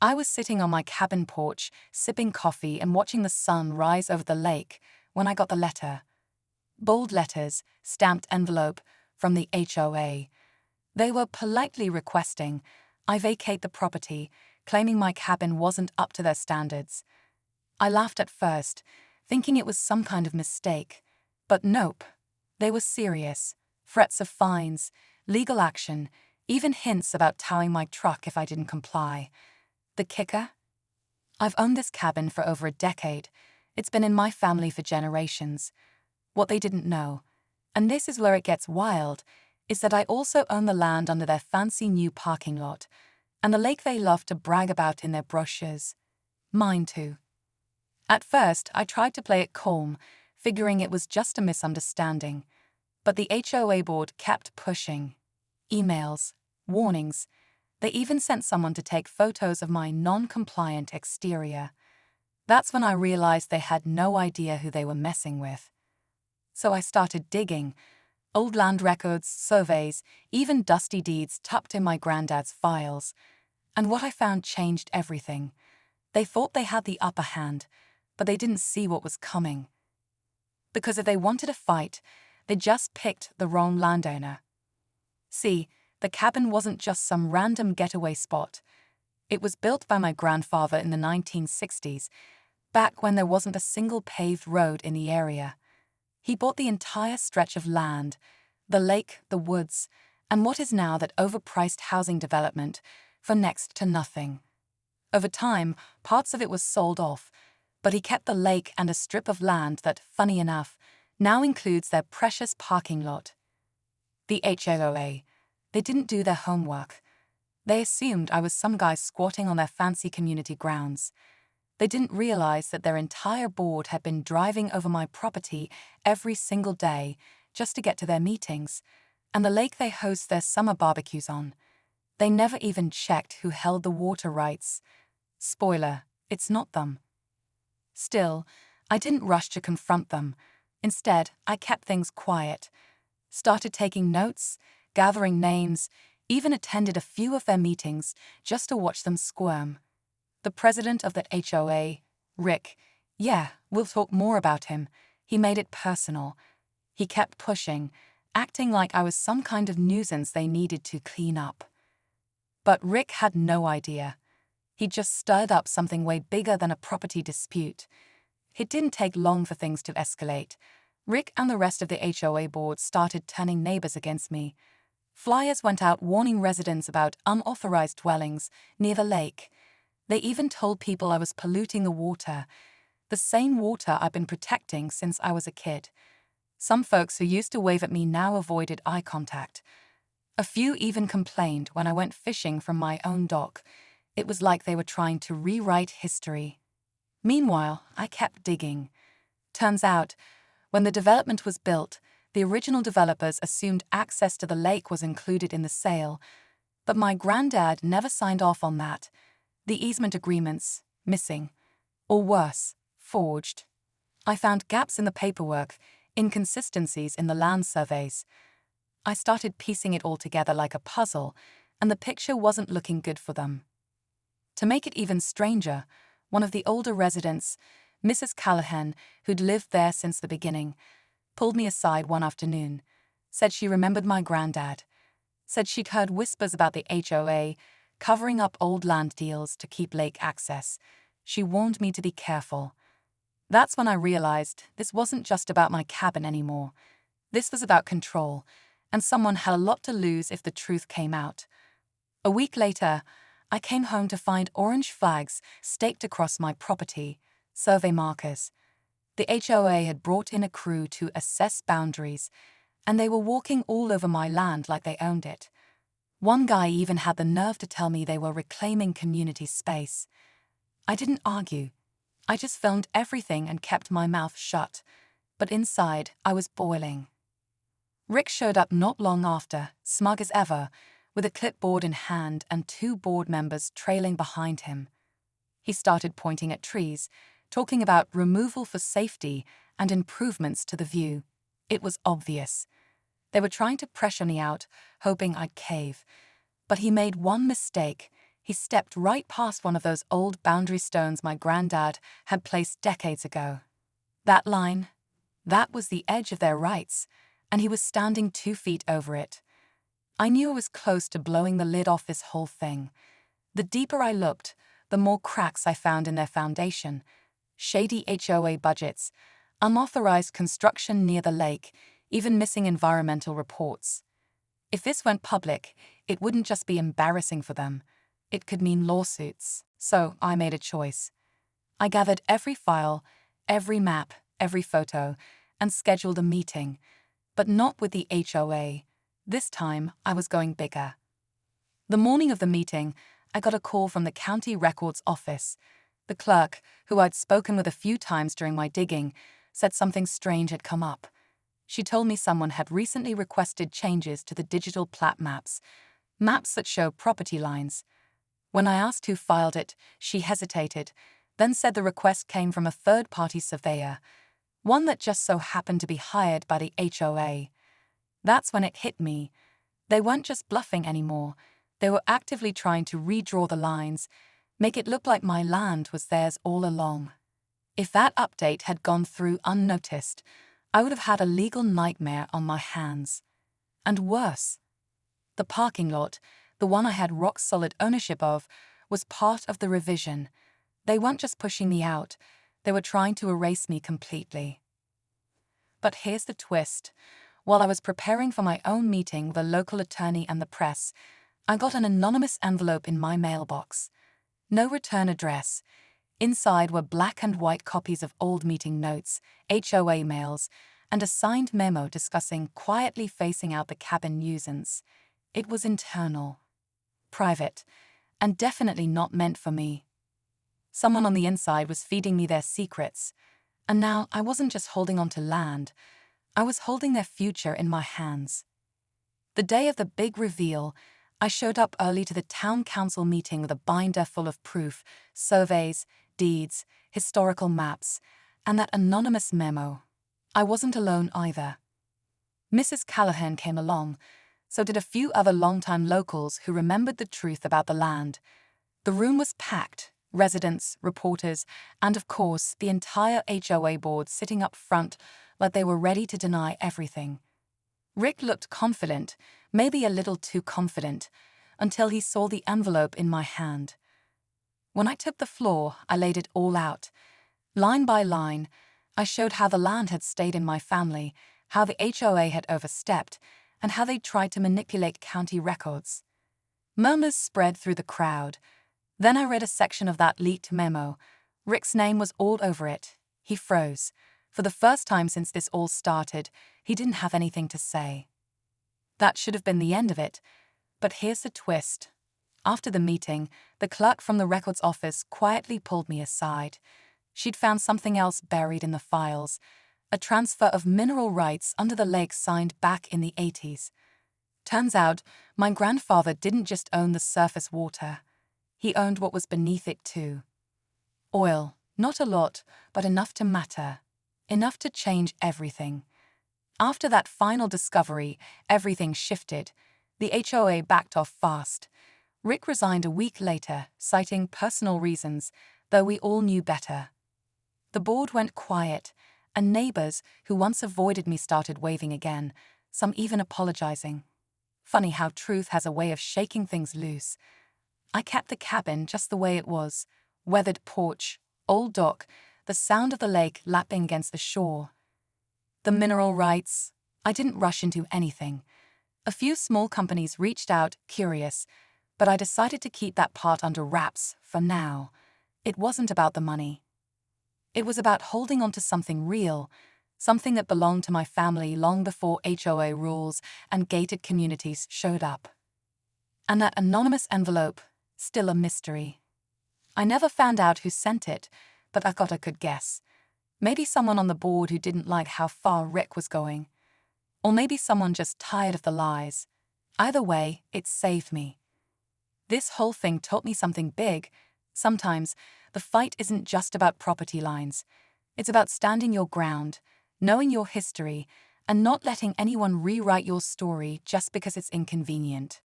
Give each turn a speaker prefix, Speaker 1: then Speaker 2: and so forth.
Speaker 1: I was sitting on my cabin porch, sipping coffee and watching the sun rise over the lake when I got the letter. Bold letters, stamped envelope, from the HOA. They were politely requesting I vacate the property, claiming my cabin wasn't up to their standards. I laughed at first, thinking it was some kind of mistake. But nope. They were serious. Threats of fines, legal action, even hints about towing my truck if I didn't comply. The kicker? I've owned this cabin for over a decade. It's been in my family for generations. What they didn't know, and this is where it gets wild, is that I also own the land under their fancy new parking lot, and the lake they love to brag about in their brochures. Mine too. At first, I tried to play it calm, figuring it was just a misunderstanding. But the HOA board kept pushing. Emails, warnings. They even sent someone to take photos of my non-compliant exterior. That's when I realized they had no idea who they were messing with. So I started digging. Old land records, surveys, even dusty deeds tucked in my granddad's files. And what I found changed everything. They thought they had the upper hand, but they didn't see what was coming. Because if they wanted a fight, they just picked the wrong landowner. See, the cabin wasn't just some random getaway spot. It was built by my grandfather in the 1960s, back when there wasn't a single paved road in the area. He bought the entire stretch of land, the lake, the woods, and what is now that overpriced housing development, for next to nothing. Over time, parts of it was sold off, but he kept the lake and a strip of land that, funny enough, now includes their precious parking lot. The HOA. They didn't do their homework. They assumed I was some guy squatting on their fancy community grounds. They didn't realize that their entire board had been driving over my property every single day just to get to their meetings, and the lake they host their summer barbecues on. They never even checked who held the water rights. Spoiler, it's not them. Still, I didn't rush to confront them. Instead, I kept things quiet, started taking notes, gathering names, even attended a few of their meetings just to watch them squirm. The president of the HOA, Rick, yeah, we'll talk more about him. He made it personal. He kept pushing, acting like I was some kind of nuisance they needed to clean up. But Rick had no idea. He just stirred up something way bigger than a property dispute. It didn't take long for things to escalate. Rick and the rest of the HOA board started turning neighbors against me. Flyers went out warning residents about unauthorized dwellings near the lake. They even told people I was polluting the water, the same water I've been protecting since I was a kid. Some folks who used to wave at me now avoided eye contact. A few even complained when I went fishing from my own dock. It was like they were trying to rewrite history. Meanwhile, I kept digging. Turns out, when the development was built, the original developers assumed access to the lake was included in the sale, but my granddad never signed off on that. The easement agreements, missing. Or worse, forged. I found gaps in the paperwork, inconsistencies in the land surveys. I started piecing it all together like a puzzle, and the picture wasn't looking good for them. To make it even stranger, one of the older residents, Mrs. Callahan, who'd lived there since the beginning, pulled me aside one afternoon, said she remembered my granddad, said she'd heard whispers about the HOA covering up old land deals to keep lake access. She warned me to be careful. That's when I realized this wasn't just about my cabin anymore. This was about control, and someone had a lot to lose if the truth came out. A week later, I came home to find orange flags staked across my property, survey markers. The HOA had brought in a crew to assess boundaries, and they were walking all over my land like they owned it. One guy even had the nerve to tell me they were reclaiming community space. I didn't argue. I just filmed everything and kept my mouth shut. But inside, I was boiling. Rick showed up not long after, smug as ever, with a clipboard in hand and 2 board members trailing behind him. He started pointing at trees, talking about removal for safety and improvements to the view. It was obvious. They were trying to pressure me out, hoping I'd cave. But he made one mistake. He stepped right past one of those old boundary stones my granddad had placed decades ago. That line, that was the edge of their rights, and he was standing 2 feet over it. I knew I was close to blowing the lid off this whole thing. The deeper I looked, the more cracks I found in their foundation. Shady HOA budgets, unauthorized construction near the lake, even missing environmental reports. If this went public, it wouldn't just be embarrassing for them. It could mean lawsuits. So I made a choice. I gathered every file, every map, every photo, and scheduled a meeting. But not with the HOA. This time, I was going bigger. The morning of the meeting, I got a call from the county records office. The clerk, who I'd spoken with a few times during my digging, said something strange had come up. She told me someone had recently requested changes to the digital plat maps that show property lines. When I asked who filed it, she hesitated, then said the request came from a third-party surveyor, one that just so happened to be hired by the HOA. That's when it hit me. They weren't just bluffing anymore. They were actively trying to redraw the lines, make it look like my land was theirs all along. If that update had gone through unnoticed, I would have had a legal nightmare on my hands. And worse, the parking lot, the one I had rock-solid ownership of, was part of the revision. They weren't just pushing me out, they were trying to erase me completely. But here's the twist. While I was preparing for my own meeting with a local attorney and the press, I got an anonymous envelope in my mailbox. No return address. Inside were black and white copies of old meeting notes, HOA mails, and a signed memo discussing quietly phasing out the cabin nuisance. It was internal, private, and definitely not meant for me. Someone on the inside was feeding me their secrets, and now I wasn't just holding on to land, I was holding their future in my hands. The day of the big reveal, I showed up early to the town council meeting with a binder full of proof, surveys, deeds, historical maps, and that anonymous memo. I wasn't alone either. Mrs. Callahan came along, so did a few other longtime locals who remembered the truth about the land. The room was packed, residents, reporters, and of course the entire HOA board sitting up front like they were ready to deny everything. Rick looked confident, maybe a little too confident, until he saw the envelope in my hand. When I took the floor, I laid it all out. Line by line, I showed how the land had stayed in my family, how the HOA had overstepped, and how they'd tried to manipulate county records. Murmurs spread through the crowd. Then I read a section of that leaked memo. Rick's name was all over it. He froze. For the first time since this all started, he didn't have anything to say. That should have been the end of it. But here's the twist. After the meeting, the clerk from the records office quietly pulled me aside. She'd found something else buried in the files, a transfer of mineral rights under the lake signed back in the 80s. Turns out, my grandfather didn't just own the surface water. He owned what was beneath it too. Oil, not a lot, but enough to matter. Enough to change everything. After that final discovery, everything shifted. The HOA backed off fast. Rick resigned a week later, citing personal reasons, though we all knew better. The board went quiet, and neighbors who once avoided me started waving again, some even apologizing. Funny how truth has a way of shaking things loose. I kept the cabin just the way it was. Weathered porch, old dock, the sound of the lake lapping against the shore. The mineral rights, I didn't rush into anything. A few small companies reached out, curious, but I decided to keep that part under wraps for now. It wasn't about the money. It was about holding on to something real, something that belonged to my family long before HOA rules and gated communities showed up. And that anonymous envelope, still a mystery. I never found out who sent it, but I thought I could guess. Maybe someone on the board who didn't like how far Rick was going. Or maybe someone just tired of the lies. Either way, it saved me. This whole thing taught me something big. Sometimes, the fight isn't just about property lines. It's about standing your ground, knowing your history, and not letting anyone rewrite your story just because it's inconvenient.